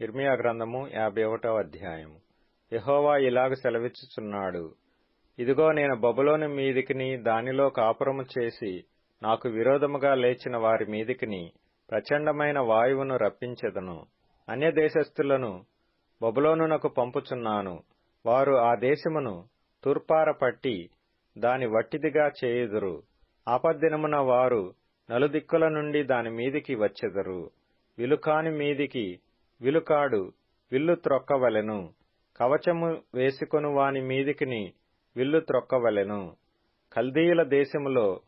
యిర్మీయా గ్రంథము 51వ అధ్యాయము. యెహోవా ఇలాగ సెలవిచ్చుచున్నాడు, ఇదిగో నేను బబులోను మీదికిని దానిలో కాపురము చేసి నాకు విరోధముగా లేచిన వారి మీదికిని ప్రచండమైన వాయువును రప్పించెదను. అన్యదేశస్థులను బబులోనునకు పంపుచున్నాను. వారు ఆ దేశమును తూర్పార పట్టి దాని వట్టిదిగా చేయుదురు. ఆపద్దినమున వారు నలుదిక్కుల నుండి దాని మీదికి వచ్చెదరు. విలుకాని మీదికి విలుకాడు విల్లు త్రొక్కవలెను. కవచము వేసుకొని వాని మీదికిని విల్లు త్రొక్కవలెను. కల్దీయుల దేశములో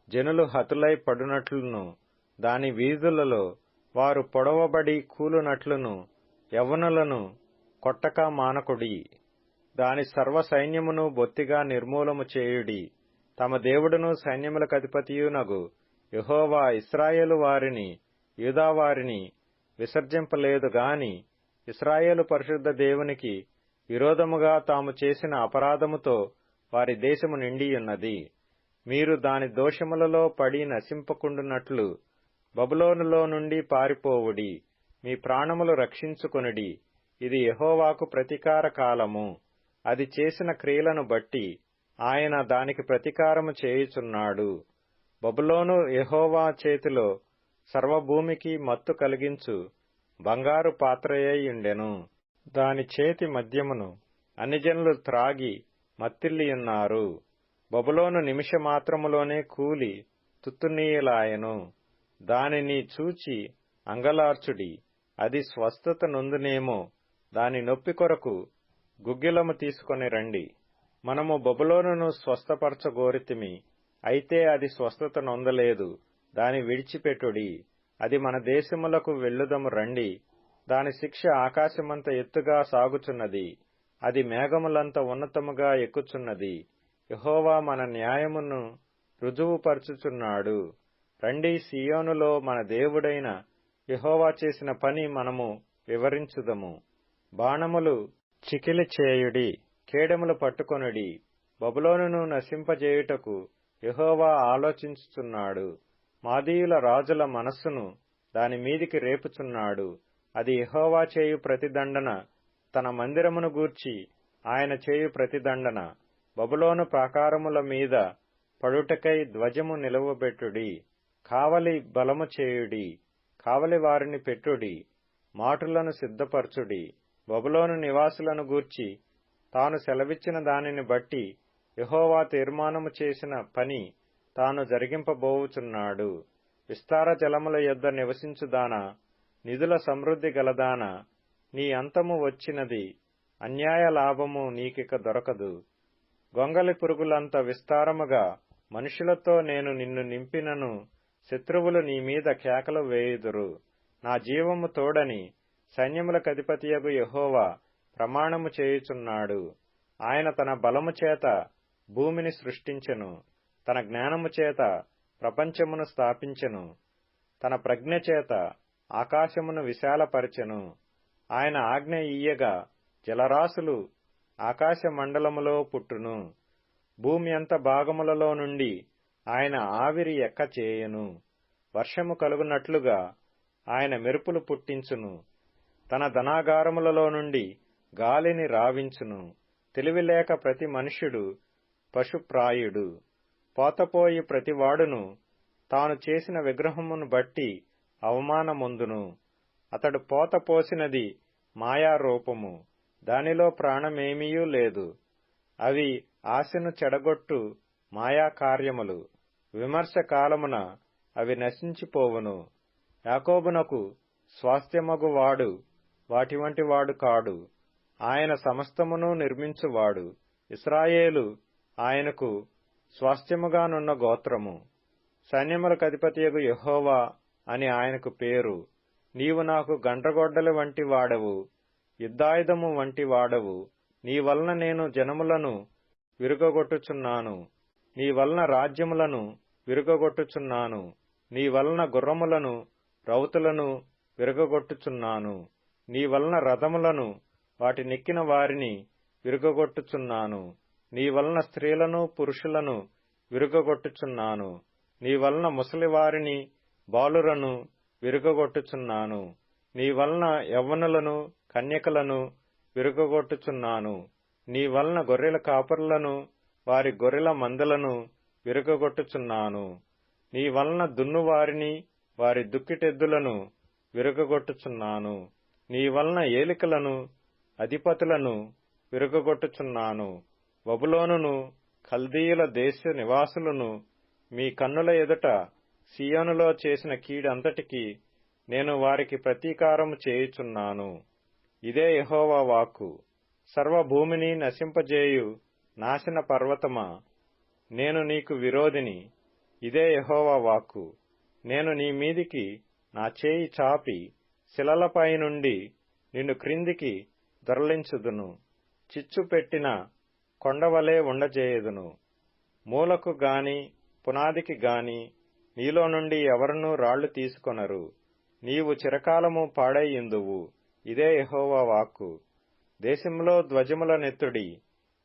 జనులు హతులై పడునట్లును, దాని వీధులలో వారు పొడవబడి కూలునట్లును యవ్వనులను కొట్టక మానకుడి. దాని సర్వ సైన్యమును బొత్తిగా నిర్మూలము చేయుడి. తమ దేవుడును సైన్యములకధిపతియునగు యెహోవా ఇశ్రాయేలు వారిని యూదావారిని విసర్జింపలేదు గాని ఇశ్రాయేలు పరిశుద్ధ దేవునికి విరోధముగా తాము చేసిన అపరాధముతో వారి దేశము నిండియున్నది. మీరు దాని దోషములలో పడి నశింపకుండునట్లు బబులోనులో నుండి పారిపోవుడి. మీ ప్రాణములు రక్షించుకొనుడి. ఇది యెహోవాకు ప్రతీకార కాలము. అది చేసిన క్రియలను బట్టి ఆయన దానికి ప్రతీకారము చేయుచున్నాడు. బబులోను యెహోవా చేతిలో సర్వభూమికి మత్తు కలిగించు బంగారు పాత్రయ్యుండెను. దాని చేతి మద్యమును అన్యజనులు త్రాగి మత్తిల్లియున్నారు. బబులోను నిమిషమాత్రములోనే కూలి తుత్తునీయులాయెను. దానిని చూచి అంగలార్చుడి. అది స్వస్థత నొందునేమో. దాని నొప్పి కొరకు గుగ్గిలము తీసుకొని రండి. మనము బబులోనును స్వస్థపరచగోరితిమి, అయితే అది స్వస్థత నొందలేదు. దాని విడిచిపెట్టుడి. అది మన దేశములకు వెళ్ళుదము రండి. దాని శిక్ష ఆకాశమంత ఎత్తుగా సాగుచున్నది. అది మేఘములంత ఉన్నతముగా ఎక్కుచున్నది. యెహోవా మన న్యాయమును రుజువుపరచుచున్నాడు. రండి, సీయోనులో మన దేవుడైన యెహోవా చేసిన పని మనము వివరించుదము. బాణములు చికిలి చేయుడి, కేడెములు పట్టుకొనుడి. బబులోనును నశింపజేయుటకు యెహోవా ఆలోచించుచున్నాడు. మాదీయుల రాజుల మనస్సును దాని మీదికి రేపుచున్నాడు. అది యెహోవా చేయు ప్రతిదండన, తన మందిరమును గూర్చి ఆయన చేయు ప్రతిదండన. బబులోను ప్రాకారముల మీద పడుటకై ధ్వజము నిలువబెట్టుడి. కావలి బలము చేయుడి. కావలి వారిని పెట్టుడి. మాటులను సిద్ధపరచుడి. బబులోను నివాసులను గూర్చి తాను సెలవిచ్చిన దానిని బట్టి యెహోవా తీర్మానము చేసిన పని తాను జరిగింపబోవుచున్నాడు. విస్తార జలముల యొద్ద నివసించుదానా, నిధుల సమృద్ధి గలదానా, నీ అంతము వచ్చినది. అన్యాయ లాభము నీకిక దొరకదు. గొంగలి పురుగులంత విస్తారముగా మనుషులతో నేను నిన్ను నింపినను శత్రువులు నీ మీద కేకలు వేయుదురు. నా జీవము తోడని సైన్యములకధిపతియగు యెహోవా ప్రమాణము చేయుచున్నాడు. ఆయన తన బలము చేత భూమిని సృష్టించెను. తన జ్ఞానము చేత ప్రపంచమును స్థాపించెను. తన ప్రజ్ఞ చేత ఆకాశమును విశాలపరచెను. ఆయన ఆజ్ఞ ఇయ్యగా జలరాశులు ఆకాశ మండలములో పుట్టును. భూమి అంత భాగములలో నుండి ఆయన ఆవిరి ఎక్కచేయును. వర్షము కలుగునట్లుగా ఆయన మెరుపులు పుట్టించును. తన ధనాగారములలో నుండి గాలిని రావించును. తెలివిలేక ప్రతి మనుష్యుడు పశుప్రాయుడు. పోతపోయి ప్రతివాడును తాను చేసిన విగ్రహమును బట్టి అవమానమొందును. అతడు పోత పోసినది మాయారూపము, దానిలో ప్రాణమేమీయూ లేదు. అవి ఆశను చెడగొట్టు మాయాకార్యములు. విమర్శ కాలమున అవి నశించిపోవును. యాకోబునకు స్వాస్థ్యమగువాడు వాటి వంటి వాడు కాడు. ఆయన సమస్తమును నిర్మించువాడు. ఇశ్రాయేలు ఆయనకు స్వాస్థ్యముగానున్న గోత్రము. సైన్యములకధిపతియగు యెహోవా అని ఆయనకు పేరు. నీవు నాకు గండ్రగొడ్డలి వంటి వాడవు, యుద్ధాయుధము వంటి వాడవు. నీ వలన నేను జనములను విరుగగొట్టుచున్నాను. నీ వలన రాజ్యములను విరుగగొట్టుచున్నాను. నీ వలన గుర్రములను రౌతులను విరుగగొట్టుచున్నాను. నీ వలన రథములను వాటి నెక్కిన వారిని విరుగగొట్టుచున్నాను. నీ వలన స్త్రీలను పురుషులను విరుగగొట్టుచున్నాను. నీ వలన ముసలివారిని బాలురను విరుగగొట్టుచున్నాను. నీ వలన యవ్వనులను కన్యకలను విరుగగొట్టుచున్నాను. నీ వలన గొర్రెల కాపరులను వారి గొర్రెల మందలను విరుగగొట్టుచున్నాను. నీ వలన దున్నువారిని వారి దుక్కిటెద్దులను విరుగగొట్టుచున్నాను. నీ వలన ఏలికలను అధిపతులను విరుగగొట్టుచున్నాను. బబులోనును కల్దీయుల దేశ నివాసులను మీ కన్నుల ఎదుట సీయోనులో చేసిన కీడంతటికీ నేను వారికి ప్రతీకారము చేయుచున్నాను. ఇదే యెహోవా వాక్కు. సర్వభూమిని నశింపజేయు నాశన పర్వతమా, నేను నీకు విరోధిని. ఇదే యెహోవా వాక్కు. నేను నీ మీదికి నా చేయి చాపి శిలలపై నుండి నిన్ను క్రిందికి దొరలించుదును. చిచ్చు పెట్టిన కొండవలే ఉండజేయుదును. మూలకు గాని పునాదికి గాని నీలో నుండి ఎవరునూ రాళ్లు తీసుకొనరు. నీవు చిరకాలము పాడైయుందువు. ఇదే యెహోవా వాక్కు. దేశంలో ధ్వజముల నెత్తుడి,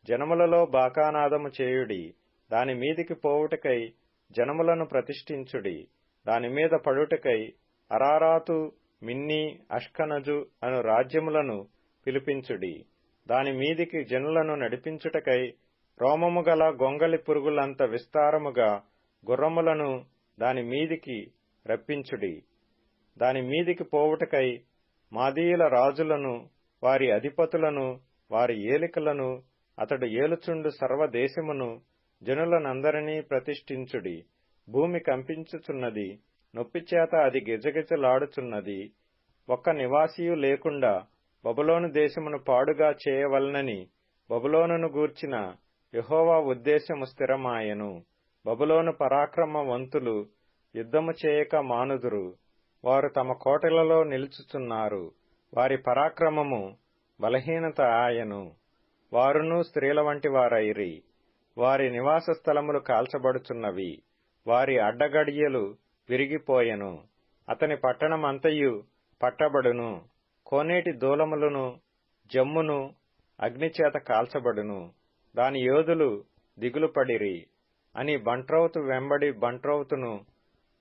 జనములలో బాకానాదము చేయుడి. దాని మీదికి పోవుటకై జనములను ప్రతిష్ఠించుడి. దానిమీద పడుటకై అరారాతు, మిన్నీ, అష్కనజు అను రాజ్యములను పిలిపించుడి. దాని మీదికి జనులను నడిపించుటకై రోమము గల గొంగళి పురుగులంత విస్తారముగా గుర్రములను దాని మీదికి రప్పించుడి. దాని మీదికి పోవుటకై మాదీయుల రాజులను, వారి అధిపతులను, వారి ఏలికలను, అతడు ఏలుచుండు సర్వదేశమును, జనులనందరినీ ప్రతిష్ఠించుడి. భూమి కంపించుచున్నది, నొప్పిచేత అది గిజగిజలాడుచున్నది. ఒక్క నివాసియు లేకుండా బబులోను దేశమును పాడుగా చేయవలనని బబులోనును గూర్చిన యెహోవా ఉద్దేశము స్థిరమాయెను. బబులోను పరాక్రమవంతులు యుద్ధము చేయక మానుదురు. వారు తమ కోటలలో నిలుచుచున్నారు. వారి పరాక్రమము బలహీనత ఆయను. వారును స్త్రీల వంటి వారైరి. వారి నివాస స్థలములు కాల్చబడుచున్నవి. వారి అడ్డగడియలు విరిగిపోయెను. అతని పట్టణమంతయు పట్టబడును. కోనేటి దూలములను జమ్మును అగ్నిచేత కాల్చబడును. దాని యోధులు దిగులుపడిరి అని బంట్రౌతు వెంబడి బంట్రౌతును,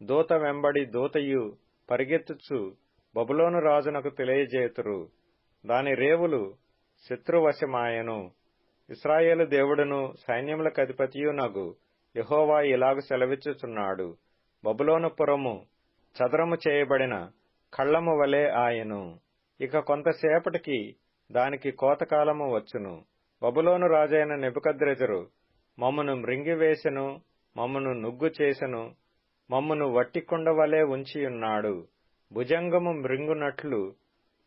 దూత వెంబడి దూతయు పరిగెత్తుచు బబులోను రాజునకు తెలియజేతురు. దాని రేవులు శత్రువశమాయెను. ఇశ్రాయేలు దేవుడును సైన్యములకధిపతియునగు యెహోవా ఇలాగు సెలవిచ్చుచున్నాడు. బబులోను పురము చదరము చేయబడిన కళ్ళము వలె ఆయెను. ఇక కొంతసేపటికి దానికి కోతకాలము వచ్చును. బబులోను రాజైన నెబుకద్రెజరు మమ్మును మృంగివేసెను, మమ్మును నుగ్గు చేసెను, మమ్మును వట్టికుండ వలె ఉంచియున్నాడు. భుజంగము మృంగునట్లు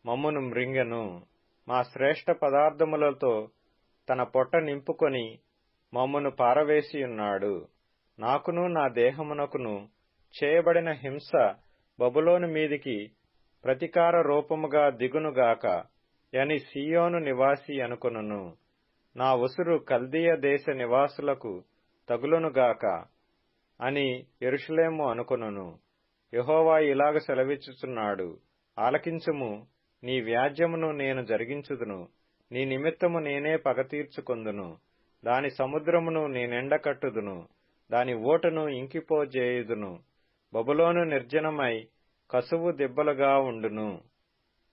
మమ్మును మృంగెను. మా శ్రేష్ఠ పదార్థములతో తన పొట్ట నింపుకొని మమ్మును పారవేసియున్నాడు. నాకును నా దేహమునకును చేయబడిన హింస బబులోను మీదికి ప్రతీకార రూపముగా దిగునుగాక అని సీయోను నివాసి అనుకొనును. నా ఉసురు కల్దీయ దేశ నివాసులకు తగులునుగాక అని యెరూషలేము అనుకొనును. యెహోవా ఇలాగ సెలవిచ్చుచున్నాడు. ఆలకించుము, నీ వ్యాజ్యమును నేను జరిగించుదును. నీ నిమిత్తము నేనే పగ తీర్చుకొందును. దాని సముద్రమును నేనెండకట్టుదును. దాని ఊటను ఇంకిపోజేయుదును. బబులోను నిర్జనమై కసువు దిబ్బలుగా ఉండును.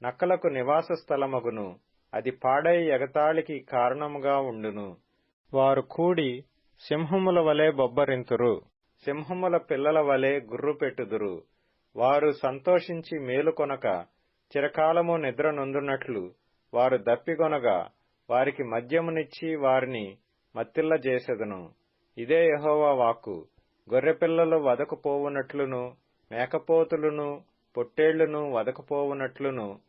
నక్కలకు నివాస స్థలమగును. అది పాడై ఎగతాళికి కారణముగా ఉండును. వారు కూడి సింహముల వలె బొబ్బరింతురు. సింహముల పిల్లల వలె గుర్రుపెట్టుదురు. వారు సంతోషించి మేలుకొనక చిరకాలము నిద్ర నొందునట్లు వారు దప్పిగొనగా వారికి మద్యమునిచ్చి వారిని మత్తిల్లజేసెదను. ఇదే యెహోవా వాక్కు. గొర్రెపిల్లలు వదకుపోవునట్లును, మేకపోతులును పొట్టేళ్లును వదకుపోవునట్లును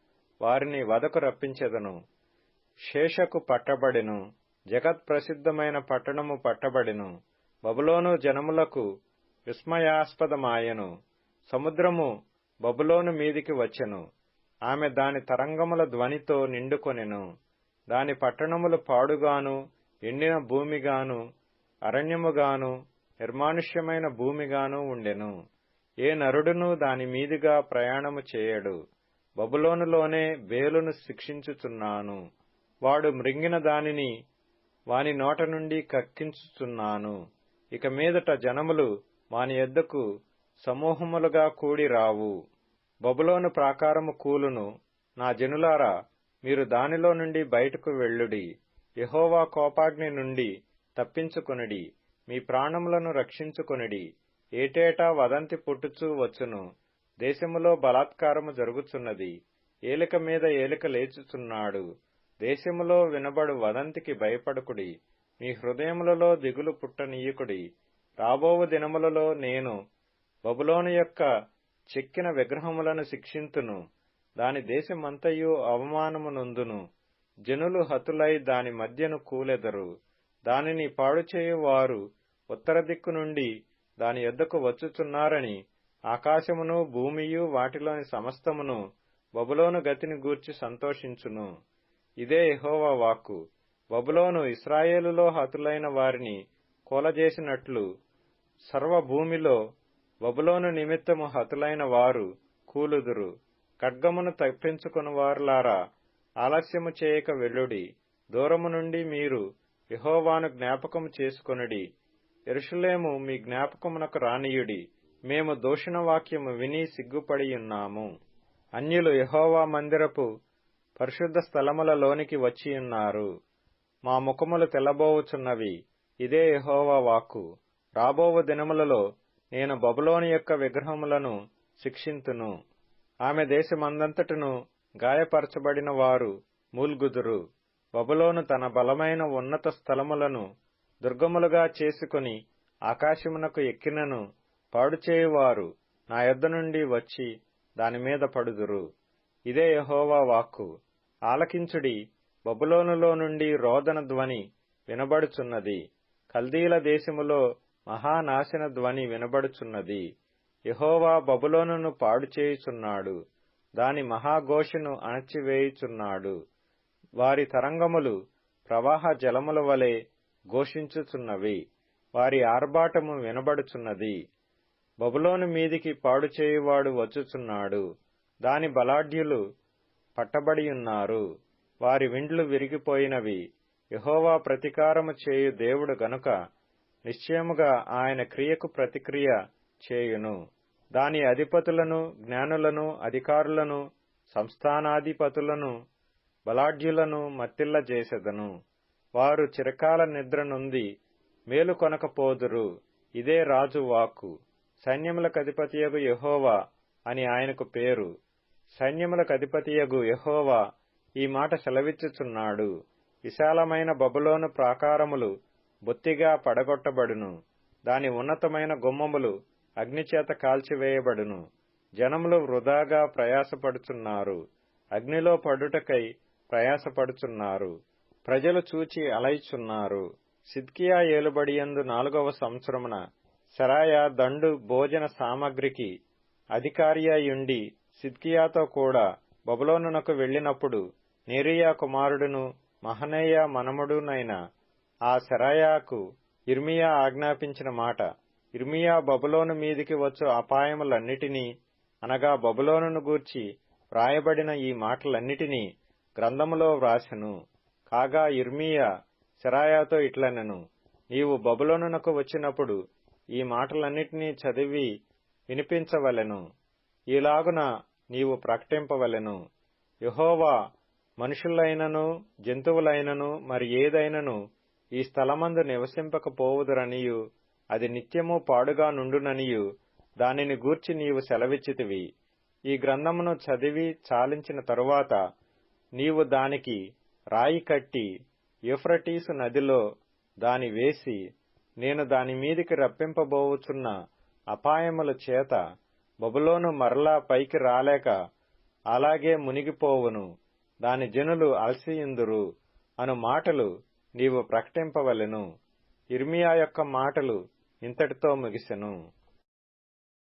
వారిని వదకు రప్పించెదను. శేషకు పట్టబడెను. జగత్ప్రసిద్ధమైన పట్టణము పట్టబడెను. బబులోను జనములకు విస్మయాస్పదమాయెను. సముద్రము బబులోను మీదికి వచ్చెను. ఆమె దాని తరంగముల ధ్వనితో నిండుకొనెను. దాని పట్టణములు పాడుగాను, ఎండిన భూమిగాను, అరణ్యముగాను, నిర్మానుష్యమైన భూమిగాను ఉండెను. ఏ నరుడునూ దాని మీదుగా ప్రయాణము చేయడు. బబులోనులోనే బేలును శిక్షించుచున్నాను. వాడు మృంగిన దానిని వాని నోట నుండి కక్కించుచున్నాను. ఇక మీదట జనములు వాని యొద్దకు సమూహములుగా కూడి రావు. బబులోను ప్రాకారము కూలును. నా జనులారా, మీరు దానిలో నుండి బయటకు వెళ్ళుడి. యెహోవా కోపాగ్ని నుండి తప్పించుకొనుడి. మీ ప్రాణములను రక్షించుకొనుడి. ఏటేటా వదంతి పుట్టుచూ వచ్చును. దేశములో బలాత్కారము జరుగుచున్నది. ఏలిక మీద ఏలిక లేచుచున్నాడు. దేశములో వినబడు వదంతికి భయపడకుడి. మీ హృదయములలో దిగులు పుట్టనీయకుడి. రాబోవు దినములలో నేను బబులోను యొక్క చెక్కిన విగ్రహములను శిక్షింతును. దాని దేశమంతయు అవమానము నొందును. జనులు హతులై దాని మధ్యను కూలెదరు. దానిని పాడుచేయువారు ఉత్తర దిక్కు నుండి దాని యొద్దకు వచ్చుచున్నారని ఆకాశమును భూమియు వాటిలోని సమస్తమును బబులోను గతిని గూర్చి సంతోషించును. ఇదే యెహోవా వాక్కు. బబులోను ఇశ్రాయేలులో హతులైన వారిని కూలజేసినట్లు సర్వభూమిలో బబులోను నిమిత్తము హతులైన వారు కూలుదురు. ఖడ్గమును తప్పించుకొనువారులారా, ఆలస్యము చేయక వెళ్ళుడి. దూరము నుండి మీరు యెహోవాను జ్ఞాపకము చేసుకొనుడి. యెరూషలేము మీ జ్ఞాపకమునకు రానియుడి. మేము దూషణ వాక్యము విని సిగ్గుపడియున్నాము. అన్యులు యెహోవా మందిరపు పరిశుద్ధ స్థలములలోనికి వచ్చియున్నారు. మా ముఖములు తెల్లబోవుచున్నవి. ఇదే యెహోవా వాక్కు. రాబోవు దినములలో నేను బబులోను యొక్క విగ్రహములను శిక్షింతును. ఆమె దేశమందంతటను గాయపరచబడిన వారు మూల్గుదురు. బబులోను తన బలమైన ఉన్నత స్థలములను దుర్గములుగా చేసుకుని ఆకాశమునకు ఎక్కినను పాడుచేయువారు నా యొద్ద నుండి వచ్చి దానిమీద పడుదురు. ఇదే యెహోవా వాక్కు. ఆలకించుడి. బబులోనులో నుండి రోదన ధ్వని వినబడుచున్నది. కల్దీల దేశములో మహానాశన ధ్వని వినబడుచున్నది. యెహోవా బబులోనును పాడుచేయుచున్నాడు. దాని మహాఘోషను అణచివేయుచున్నాడు. వారి తరంగములు ప్రవాహ జలముల వలె ఘోషించుచున్నవి. వారి ఆర్భాటము వినబడుచున్నది. బబులోను మీదికి పాడుచేయువాడు వచ్చుచున్నాడు. దాని బలాఢ్యులు పట్టబడియున్నారు. వారి విండ్లు విరిగిపోయినవి. యెహోవా ప్రతీకారము చేయు దేవుడు గనుక నిశ్చయముగా ఆయన క్రియకు ప్రతిక్రియ చేయును. దాని అధిపతులను, జ్ఞానులను, అధికారులను, సంస్థానాధిపతులను, బలాఢ్యులను మత్తిల్లజేసెదను. వారు చిరకాల నిద్ర నొంది మేలు కొనకపోదురు. ఇదే రాజు వాక్కు. సైన్యములకధిపతియగు యెహోవా అని ఆయనకు పేరు. సైన్యములకధిపతియగు యెహోవా ఈ మాట సెలవిచ్చుచున్నాడు. విశాలమైన బబులోను ప్రాకారములు బొత్తిగా పడగొట్టబడును. దాని ఉన్నతమైన గుమ్మములు అగ్నిచేత కాల్చివేయబడును. జనములు వృధాగా ప్రయాసపడుచున్నారు. అగ్నిలో పడుటకై ప్రయాసపడుచున్నారు. ప్రజలు చూచి అలయుచున్నారు. సిద్కియా ఏలుబడియందు 4వ సంవత్సరమున సెరాయా దండు భోజన సామగ్రికి అధికారియయుండి సిద్కియాతో కూడా బబులోనునకు వెళ్ళినప్పుడు నేరియా కుమారుడును మహనయ్య మనమడునైన ఆ సెరాయాకు యిర్మీయా ఆజ్ఞాపించిన మాట. యిర్మీయా బబులోను మీదికి వచ్చు అపాయములన్నిటినీ, అనగా బబులోనును గూర్చి వ్రాయబడిన ఈ మాటలన్నిటినీ గ్రంథములో వ్రాసెను. కాగా యిర్మీయా సెరాయాతో ఇట్లనెను: నీవు బబులోనునకు వచ్చినప్పుడు ఈ మాటలన్నిటినీ చదివి వినిపించవలెను. ఈలాగున నీవు ప్రకటింపవలెను: యెహోవా మనుషులైనను జంతువులైనను మరి ఏదైనను ఈ స్థలమందు నివసింపకపోవుదురనియు అది నిత్యము పాడుగా నుండుననియు దానిని గూర్చి నీవు సెలవిచ్చితివి. ఈ గ్రంథమును చదివి చాలించిన తరువాత నీవు దానికి రాయి కట్టి యూఫ్రటీసు నదిలో దాని వేసి, నేను దాని మీదికి రప్పింపబోవుచున్న అపాయముల చేత బబులోను మరలా పైకి రాలేక అలాగే మునిగిపోవును, దాని జనులు అలసియుందురు అను మాటలు నీవు ప్రకటింపవలెను. యిర్మీయా యొక్క మాటలు ఇంతటితో ముగిసెను.